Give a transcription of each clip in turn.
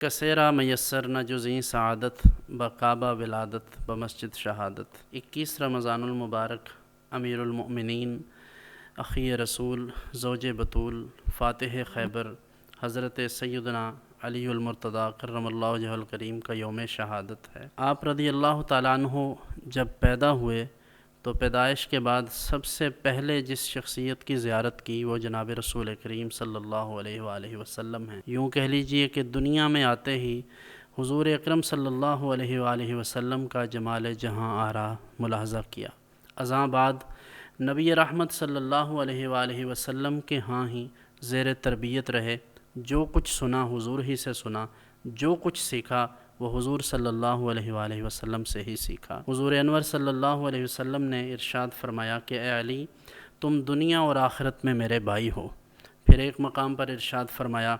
کثیرہ میسر نہ جزیں سعادت بکعبہ ولادت بمسجد شہادت۔ 21 رمضان المبارک امیر المؤمنین اخی رسول زوج بطول فاتح خیبر حضرت سیدنا علی المرتضیٰ کرم اللہ وجہہ الکریم کا یوم شہادت ہے۔ آپ رضی اللہ تعالیٰ عنہ جب پیدا ہوئے تو پیدائش کے بعد سب سے پہلے جس شخصیت کی زیارت کی وہ جناب رسول کریم صلی اللہ علیہ وآلہ وسلم ہیں۔ یوں کہہ لیجئے کہ دنیا میں آتے ہی حضور اکرم صلی اللہ علیہ وآلہ وسلم کا جمال جہاں آرا ملاحظہ کیا۔ ازاں بعد نبی رحمت صلی اللہ علیہ وآلہ وسلم کے ہاں ہی زیر تربیت رہے، جو کچھ سنا حضور ہی سے سنا، جو کچھ سیکھا وہ حضور صلی اللہ علیہ وآلہ وسلم سے ہی سیکھا۔ حضور انور صلی اللہ علیہ وسلم نے ارشاد فرمایا کہ اے علی تم دنیا اور آخرت میں میرے بھائی ہو۔ پھر ایک مقام پر ارشاد فرمایا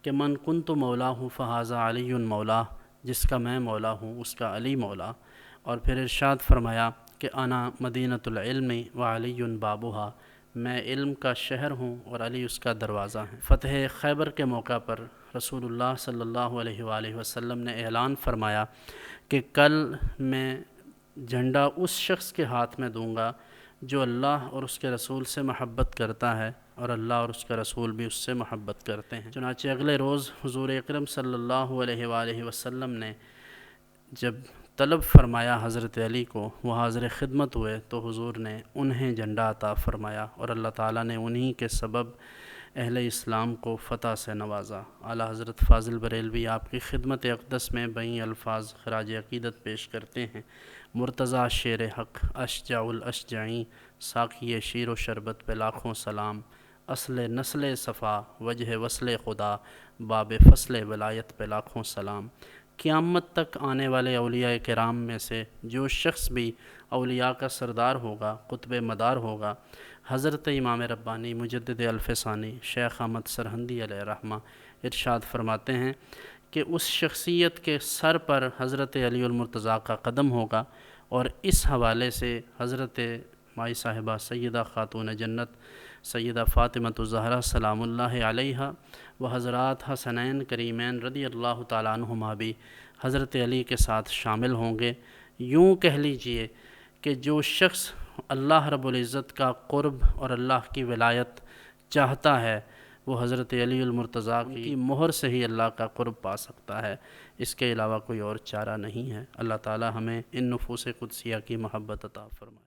کہ من کنت مولاہ فہذا علی مولاہ، جس کا میں مولا ہوں اس کا علی مولا۔ اور پھر ارشاد فرمایا کہ انا مدینۃ العلم وعلی بابھا، میں علم کا شہر ہوں اور علی اس کا دروازہ ہے۔ فتح خیبر کے موقع پر رسول اللہ صلی اللہ علیہ وآلہ وسلم نے اعلان فرمایا کہ کل میں جھنڈا اس شخص کے ہاتھ میں دوں گا جو اللہ اور اس کے رسول سے محبت کرتا ہے اور اللہ اور اس کا رسول بھی اس سے محبت کرتے ہیں۔ چنانچہ اگلے روز حضور اکرم صلی اللہ علیہ وآلہ وسلم نے جب طلب فرمایا حضرت علی کو، وہ حاضر خدمت ہوئے تو حضور نے انہیں جھنڈا عطا فرمایا اور اللہ تعالیٰ نے انہی کے سبب اہل اسلام کو فتح سے نوازا۔ اعلیٰ حضرت فاضل بریلوی آپ کی خدمت اقدس میں بئیں الفاظ خراج عقیدت پیش کرتے ہیں۔ مرتضیٰ شیر حق اشجع الاشجعیں، ساقی شیر و شربت پہ لاکھوں سلام، اصل نسل صفا وجہ وصل خدا، باب فصل ولایت پہ لاکھوں سلام۔ قیامت تک آنے والے اولیاء کرام میں سے جو شخص بھی اولیاء کا سردار ہوگا، قطب مدار ہوگا، حضرت امام ربانی مجدد الف ثانی شیخ احمد سرہندی علیہ رحمہ ارشاد فرماتے ہیں کہ اس شخصیت کے سر پر حضرت علی المرتضیٰ کا قدم ہوگا۔ اور اس حوالے سے حضرت مائی صاحبہ سیدہ خاتون جنت سیدہ فاطمۃ الزہرا سلام اللہ علیہا و حضرات حسنین کریمین رضی اللہ تعالیٰ عنہما بھی حضرت علی کے ساتھ شامل ہوں گے۔ یوں کہہ لیجئے کہ جو شخص اللہ رب العزت کا قرب اور اللہ کی ولایت چاہتا ہے وہ حضرت علی المرتضیٰ کی مہر سے ہی اللہ کا قرب پا سکتا ہے، اس کے علاوہ کوئی اور چارہ نہیں ہے۔ اللہ تعالی ہمیں ان نفوس قدسیہ کی محبت عطا فرمائے۔